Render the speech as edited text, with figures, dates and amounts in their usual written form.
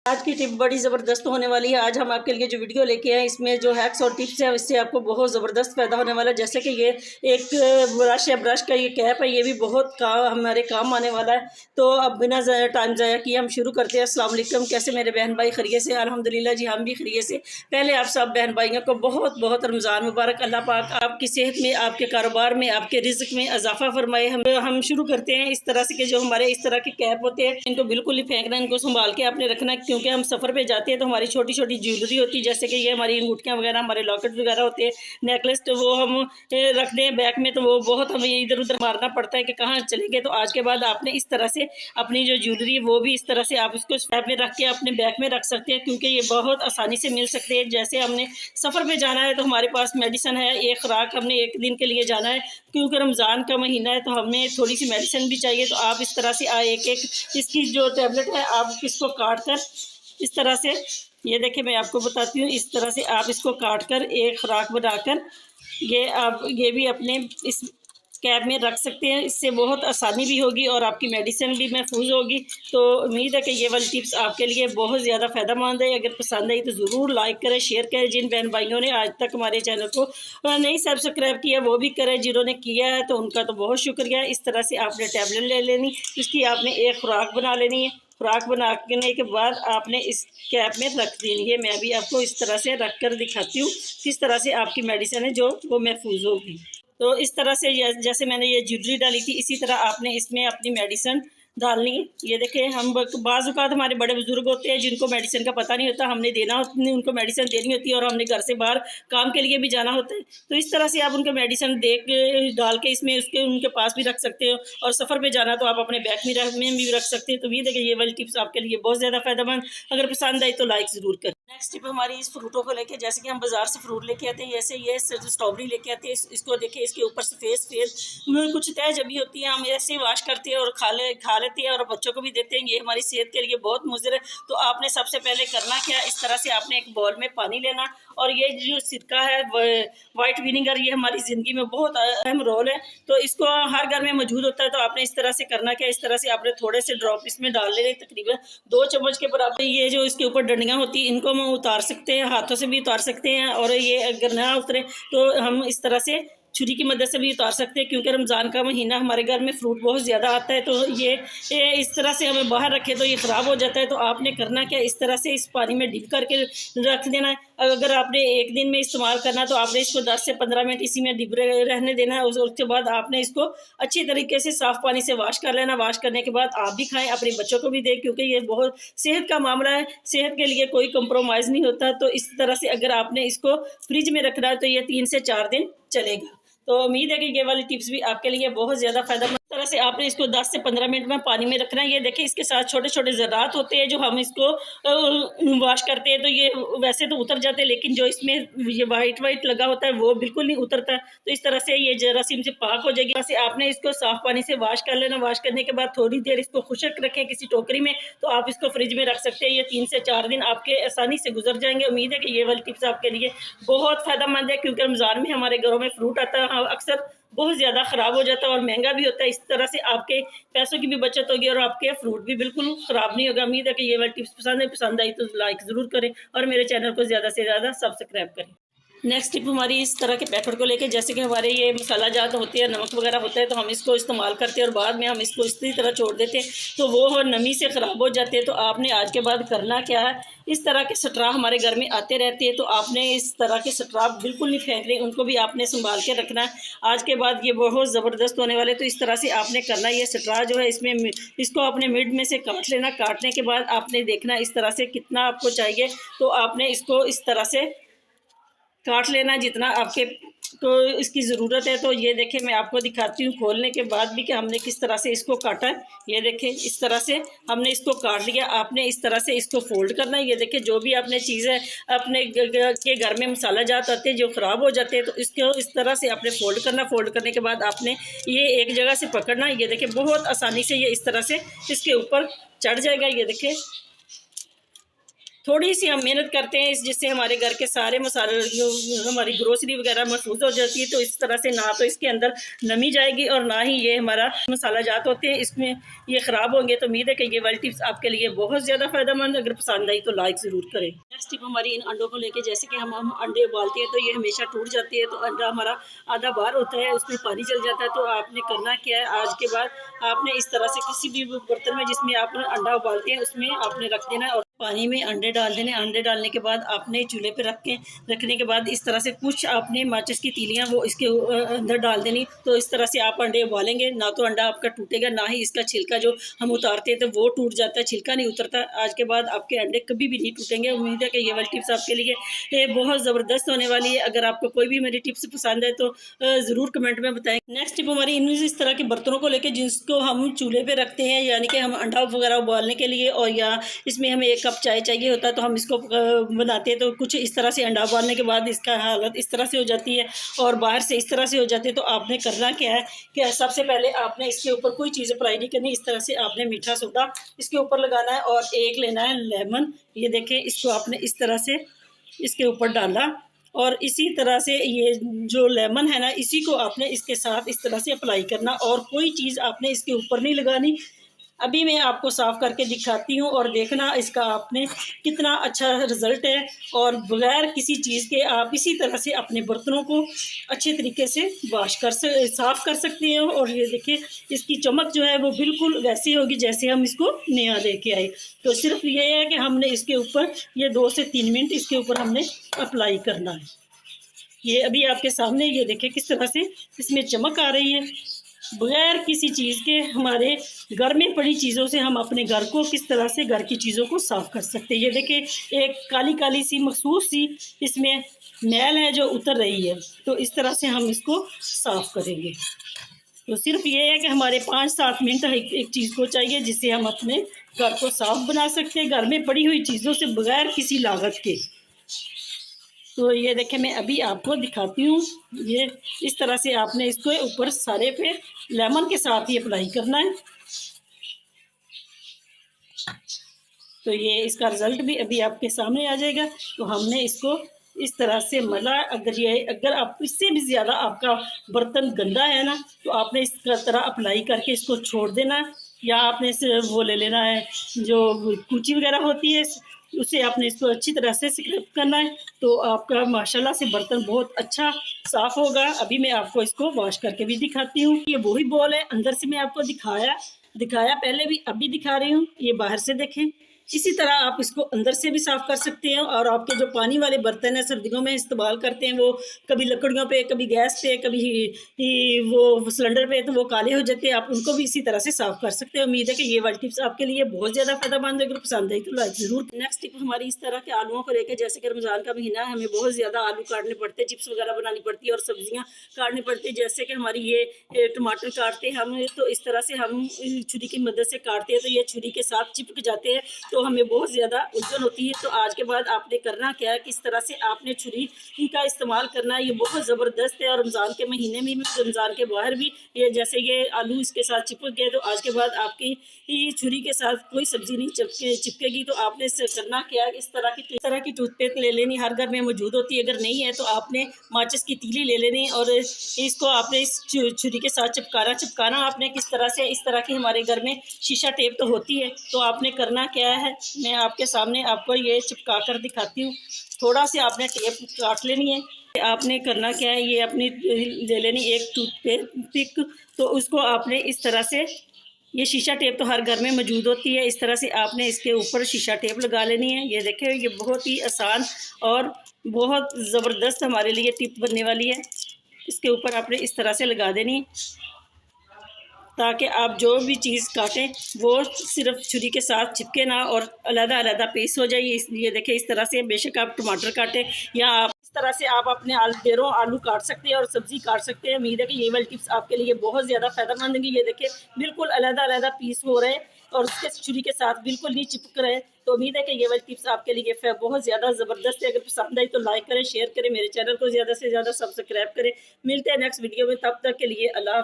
आज की टिप बड़ी ज़बरदस्त होने वाली है। आज हम आपके लिए जो वीडियो लेके आए इसमें जो हैक्स और टिप्स है इससे आपको बहुत ज़बरदस्त फ़ायदा होने वाला है। जैसे कि ये एक ब्रश है, ब्रश का ये कैप है, ये भी बहुत हमारे काम आने वाला है। तो अब बिना टाइम ज़ाया किए हम शुरू करते हैं। अस्सलाम वालेकुम, कैसे मेरे बहन भाई खैरियत से? अल्हम्दुलिल्लाह जी, हम भी खैरियत से। पहले आप सब बहन भाइयों को बहुत बहुत रमज़ान मुबारक। अल्लाह पाक आपकी सेहत में, आपके कारोबार में, आपके रिज़्क में इजाफ़ा फरमाए। हम शुरू करते हैं इस तरह से कि जो हमारे इस तरह के कैप होते हैं इनको बिल्कुल नहीं फेंकना, इनको संभाल के आपने रखना है। क्योंकि हम सफ़र पे जाते हैं तो हमारी छोटी छोटी ज्वेलरी होती है, जैसे कि ये हमारी अंगूठियाँ वगैरह, हमारे लॉकेट वगैरह होते हैं, नेकलेस, तो वो हम रखते हैं बैग में, तो वो बहुत हमें इधर उधर मारना पड़ता है कि कहाँ चलेंगे। तो आज के बाद आपने इस तरह से अपनी जो ज्वेलरी है वो भी इस तरह से आप इसको स्टैप में रख के अपने बैग में रख सकते हैं, क्योंकि ये बहुत आसानी से मिल सकते हैं। जैसे हमने सफ़र पर जाना है तो हमारे पास मेडिसिन है, एक खुराक हमने एक दिन के लिए जाना है, क्योंकि रमज़ान का महीना है तो हमें थोड़ी सी मेडिसिन भी चाहिए। तो आप इस तरह से एक एक इसकी जो टैबलेट है आप इसको काट कर इस तरह से, ये देखिए मैं आपको बताती हूँ, इस तरह से आप इसको काट कर एक खुराक बनाकर ये आप ये भी अपने इस कैब में रख सकते हैं। इससे बहुत आसानी भी होगी और आपकी मेडिसिन भी महफूज होगी। तो उम्मीद है कि ये वाली टिप्स आपके लिए बहुत ज़्यादा फ़ायदेमंद है। अगर पसंद आई तो ज़रूर लाइक करें, शेयर करें। जिन बहन भाइयों ने आज तक हमारे चैनल को नहीं सब्सक्राइब किया वो भी करें, जिन्होंने किया है तो उनका तो बहुत शुक्रिया। इस तरह से आपने टैबलेट ले लेनी, इसकी आपने एक खुराक बना लेनी है। खुराक बनाने के बाद आपने इस कैप में रख देनी है। मैं भी आपको इस तरह से रख कर दिखाती हूँ किस तरह से आपकी मेडिसिन है जो वो महफूज होगी। तो इस तरह से जैसे मैंने ये ज्वेलरी डाली थी, इसी तरह आपने इसमें अपनी मेडिसिन डालनी है। ये देखें, हम बाज़ औक़ात हमारे बड़े बुजुर्ग होते हैं जिनको मेडिसिन का पता नहीं होता, हमने देना उनको मेडिसिन देनी होती है और हमने घर से बाहर काम के लिए भी जाना होता है। तो इस तरह से आप उनको मेडिसिन दे के डाल के इसमें उसके उनके पास भी रख सकते हो, और सफ़र पे जाना तो आप अपने बैग में भी रख सकते हैं। तो ये देखिए, ये वाली टिप्स आपके लिए बहुत ज़्यादा फ़ायदेमंद। अगर पसंद आई तो लाइक ज़रूर करें। नेक्स्ट टिप हमारी इस फ्रूटों को लेके, जैसे कि हम बाज़ार से फ्रूट लेके आते हैं, जैसे ये स्ट्रॉबेरी लेके आते हैं, इसको देखिए, इसके ऊपर सफ़ेद में कुछ तह जमी होती है, हम ऐसे वॉश करते हैं और खा लेते हैं और बच्चों को भी देते हैं। ये हमारी सेहत के लिए बहुत मुज़र है। तो आपने सबसे पहले करना क्या, इस तरह से आपने एक बाउल में पानी लेना, और ये जो सिरका है वाइट विनीगर, ये हमारी ज़िंदगी में बहुत अहम रोल है, तो इसको हर घर में मौजूद होता है। तो आपने इस तरह से करना क्या, इस तरह से आपने थोड़े से ड्रॉप इसमें डाल लेने, तकरीबन 2 चम्मच के बराबर। ये जो इसके ऊपर डंडियाँ होती हैं इनको हम उतार सकते हैं, हाथों से भी उतार सकते हैं, और ये अगर ना उतरे तो हम इस तरह से छुरी की मदद से भी उतार सकते हैं, क्योंकि रमज़ान का महीना हमारे घर में फ्रूट बहुत ज़्यादा आता है। तो ये इस तरह से हमें बाहर रखे तो ये ख़राब हो जाता है। तो आपने करना क्या, इस तरह से इस पानी में डिप करके रख देना है। अगर आपने एक दिन में इस्तेमाल करना तो आपने इसको 10 से 15 मिनट इसी में डिप रहने देना है। उसके बाद आपने इसको अच्छी तरीके से साफ़ पानी से वॉश कर लेना। वॉश करने के बाद आप भी खाएँ, अपने बच्चों को भी दें, क्योंकि ये बहुत सेहत का मामला है, सेहत के लिए कोई कंप्रोमाइज़ नहीं होता। तो इस तरह से अगर आपने इसको फ्रिज में रखना है तो ये 3 से 4 दिन चलेगा। तो उम्मीद है कि ये वाली टिप्स भी आपके लिए बहुत ज़्यादा फ़ायदेमंद। तरह से आपने इसको 10 से 15 मिनट में पानी में रखना है। ये देखिए, इसके साथ छोटे छोटे ज़रात होते हैं जो हम इसको वॉश करते हैं तो ये वैसे तो उतर जाते हैं, लेकिन जो इसमें ये वाइट लगा होता है वो बिल्कुल नहीं उतरता। तो इस तरह से ये जरासीम से पाक हो जाएगी। वैसे आपने इसको साफ़ पानी से वॉश कर लेना। वॉश करने के बाद थोड़ी देर इसको खुशक रखें किसी टोकरी में, तो आप इसको फ्रिज में रख सकते हैं। ये 3 से 4 दिन आपके आसानी से गुजर जाएंगे। उम्मीद है कि ये वाली टिप्स आपके लिए बहुत फ़ायदेमंद है, क्योंकि रमज़ान में हमारे घरों में फ्रूट आता है, अक्सर बहुत ज़्यादा ख़राब हो जाता है और महंगा भी होता है। इस तरह से आपके पैसों की भी बचत होगी और आपके फ्रूट भी बिल्कुल ख़राब नहीं होगा। उम्मीद है कि ये वाली टिप्स पसंद आई तो लाइक ज़रूर करें और मेरे चैनल को ज़्यादा से ज़्यादा सब्सक्राइब करें। नेक्स्ट टिप हमारी इस तरह के पैकेट को लेके, जैसे कि हमारे ये मसाला जात होती है, नमक वगैरह होता है, तो हम इसको इस्तेमाल करते हैं और बाद में हम इसको इसी तरह छोड़ देते हैं तो वो नमी से ख़राब हो जाते हैं। तो आपने आज के बाद करना क्या है, इस तरह के स्ट्रा हमारे घर में आते रहते हैं, तो आपने इस तरह के स्ट्रा बिल्कुल नहीं फेंकने, उनको भी आपने संभाल के रखना है। आज के बाद ये बहुत ज़बरदस्त होने वाले। तो इस तरह से आपने करना, ये स्ट्रा जो है इसमें इसको अपने मिड में से काट लेना। काटने के बाद आपने देखना इस तरह से कितना आपको चाहिए, तो आपने इसको इस तरह से काट लेना जितना आपके को इसकी ज़रूरत है। तो ये देखें, मैं आपको दिखाती हूँ खोलने के बाद भी कि हमने किस तरह से इसको काटा है। ये देखें, इस तरह से हमने इसको काट लिया। आपने इस तरह से इसको फोल्ड करना है। ये देखें, जो भी आपने चीज़ें अपने के घर में मसाला जात आते हैं जो ख़राब हो जाते हैं, तो इसको इस तरह से आपने फोल्ड करना। फोल्ड करने के बाद आपने ये एक जगह से पकड़ना। ये देखें, बहुत आसानी से ये इस तरह से इसके ऊपर चढ़ जाएगा। ये देखें, थोड़ी सी हम मेहनत करते हैं जिससे हमारे घर के सारे मसाले जो हमारी ग्रोसरी वगैरह महफूज हो जाती है। तो इस तरह से ना तो इसके अंदर नमी जाएगी और ना ही ये हमारा मसाला जात होते हैं इसमें ये ख़राब होंगे। तो उम्मीद है कि ये वाली टिप्स आपके लिए बहुत ज़्यादा फ़ायदेमंद। अगर पसंद आई तो लाइक ज़रूर करें। नेक्स्ट टिप हमारी इन अंडों को लेके, जैसे कि हम अंडे उबालते हैं तो ये हमेशा टूट जाती है। तो अंडा हमारा आधा बाहर होता है, उसमें पानी चल जाता है। तो आपने करना क्या है, आज के बाद आपने इस तरह से किसी भी बर्तन में जिसमें आप अंडा उबालते हैं उसमें आपने रख देना और पानी में अंडे डाल देने। अंडे डालने के बाद आपने चूल्हे पे रखने के बाद इस तरह से कुछ आपने माचिस की तीलियां वो इसके अंदर डाल देनी। तो इस तरह से आप अंडे उबालेंगे, ना तो अंडा आपका टूटेगा, ना ही इसका छिलका जो हम उतारते हैं तो वो टूट जाता है, छिलका नहीं उतरता। आज के बाद आपके अंडे कभी भी नहीं टूटेंगे। उम्मीद है कि ये वाली टिप्स आपके लिए बहुत ज़बरदस्त होने वाली है। अगर आपको कोई भी मेरी टिप्स पसंद है तो ज़रूर कमेंट में बताएं। नेक्स्ट टिप हमारी इन इस तरह के बर्तनों को लेकर जिसको हम चूल्हे पे रखते हैं, यानी कि हम अंडा वगैरह उबालने के लिए, और या इसमें हमें 1 कप चाय चाहिए होता है तो हम इसको बनाते हैं। तो कुछ इस तरह से अंडा उबालने के बाद इसका हालत इस तरह से हो जाती है और बाहर से इस तरह से हो जाती है। तो आपने करना क्या है कि सबसे पहले आपने इसके ऊपर कोई चीज़ अप्लाई नहीं करनी। इस तरह से आपने मीठा सोडा इसके ऊपर लगाना है और एक लेना है लेमन। ये देखें, इसको आपने इस तरह से इसके ऊपर डाला और इसी तरह से ये जो लेमन है ना, इसी को आपने इसके साथ इस तरह से अप्लाई करना और कोई चीज़ आपने इसके ऊपर नहीं लगानी। अभी मैं आपको साफ़ करके दिखाती हूँ और देखना इसका आपने कितना अच्छा रिज़ल्ट है। और बगैर किसी चीज़ के आप इसी तरह से अपने बर्तनों को अच्छे तरीके से साफ़ कर सकते हैं। और ये देखिए, इसकी चमक जो है वो बिल्कुल वैसी होगी जैसे हम इसको नया लेके आए। तो सिर्फ ये है कि हमने इसके ऊपर ये 2 से 3 मिनट इसके ऊपर हमने अप्लाई करना है। ये अभी आपके सामने ये देखिए किस तरह से इसमें चमक आ रही है। बगैर किसी चीज़ के हमारे घर में पड़ी चीज़ों से हम अपने घर को किस तरह से घर की चीज़ों को साफ़ कर सकते हैं। ये देखिए, एक काली काली सी मखसूस सी इसमें मैल है जो उतर रही है। तो इस तरह से हम इसको साफ़ करेंगे। तो सिर्फ ये है कि हमारे 5-7 मिनट एक चीज़ को चाहिए जिससे हम अपने घर को साफ़ बना सकते हैं, घर में पड़ी हुई चीज़ों से बगैर किसी लागत के। तो ये देखें, मैं अभी आपको दिखाती हूँ। ये इस तरह से आपने इसको ऊपर सारे पे लेमन के साथ ही अप्लाई करना है। तो ये इसका रिज़ल्ट भी अभी आपके सामने आ जाएगा। तो हमने इसको इस तरह से मला। अगर आप इससे भी ज़्यादा आपका बर्तन गंदा है ना, तो आपने इस तरह अप्लाई करके इसको छोड़ देना है। या आपने वो ले लेना है जो कूची वगैरह होती है, उसे आपने इसको अच्छी तरह से स्क्रब करना है। तो आपका माशाल्लाह से बर्तन बहुत अच्छा साफ़ होगा। अभी मैं आपको इसको वॉश करके भी दिखाती हूँ। ये वही बॉल है, अंदर से मैं आपको दिखाया पहले भी, अभी दिखा रही हूँ। ये बाहर से देखें। इसी तरह आप इसको अंदर से भी साफ़ कर सकते हैं। और आपके जो पानी वाले बर्तन हैं सर्दियों में इस्तेमाल करते हैं, वो कभी लकड़ियों पे, कभी गैस पे, कभी वो सिलेंडर पे, तो वो काले हो जाते हैं। आप उनको भी इसी तरह से साफ़ कर सकते हैं। उम्मीद है कि ये वाली टिप्स आपके लिए बहुत ज़्यादा फ़ायदेमंद है। अगर पसंद आई तो लाइक ज़रूर। नेक्स्ट टिप हमारी इस तरह के आलूओं को लेकर, जैसे कि रमज़ान का महीना है, हमें बहुत ज़्यादा आलू काटने पड़ते हैं, चिप्स वगैरह बनानी पड़ती है और सब्जियाँ काटनी पड़ती है। जैसे कि हमारी ये टमाटर काटते हैं हम, तो इस तरह से हम छुरी की मदद से काटते हैं तो ये छुरी के साथ चिपक जाते हैं, तो हमें बहुत ज़्यादा उलझन होती है। तो आज के बाद आपने करना क्या है, किस तरह से आपने छुरी का इस्तेमाल करना है। ये बहुत ज़बरदस्त है और रमज़ान के महीने में भी, रमज़ान के बाहर भी, ये जैसे ये आलू इसके साथ चिपक गए, तो आज के बाद आपकी छुरी के साथ कोई सब्ज़ी नहीं चिपकेगी। तो आपने इससे करना क्या है, इस तरह की टूथपेस्ट ले लेनी, हर घर में मौजूद होती है। अगर नहीं है तो आपने माचिस की तीली ले लेनी और इसको आपने इस छुरी के साथ चिपकाना आपने किस तरह से, इस तरह की हमारे घर में शीशा टेप तो होती है। तो आपने करना क्या है, मैं आपके सामने आपको ये चिपका कर दिखाती हूँ। थोड़ा सा आपने टेप काट लेनी है। आपने करना क्या है, ये अपनी ले लेनी एक टूथपिक। तो उसको आपने इस तरह से, ये शीशा टेप तो हर घर में मौजूद होती है, इस तरह से आपने इसके ऊपर शीशा टेप लगा लेनी है। ये देखें, ये बहुत ही आसान और बहुत ज़बरदस्त हमारे लिए टिप बनने वाली है। इसके ऊपर आपने इस तरह से लगा देनी है ताकि आप जो भी चीज़ काटें वो सिर्फ छुरी के साथ चिपके ना और अलग-अलग पीस हो जाए। इसलिए देखें, इस तरह से बेशक आप टमाटर काटें या आप इस तरह से आप अपने आलू काट सकते हैं और सब्ज़ी काट सकते हैं। उम्मीद है कि ये वाली टिप्स आपके लिए बहुत ज़्यादा फ़ायदेमंद होंगी। ये देखें, बिल्कुल अलग-अलग पीस हो रहे हैं और उसके छुरी के साथ बिल्कुल नहीं चिपक रहे। तो उम्मीद है कि ये वाली टिप्स आपके लिए बहुत ज़्यादा ज़बरदस्त है। अगर पसंद आई तो लाइक करें, शेयर करें, मेरे चैनल को ज़्यादा से ज़्यादा सब्सक्राइब करें। मिलते हैं नेक्स्ट वीडियो में, तब तक के लिए अल्लाह।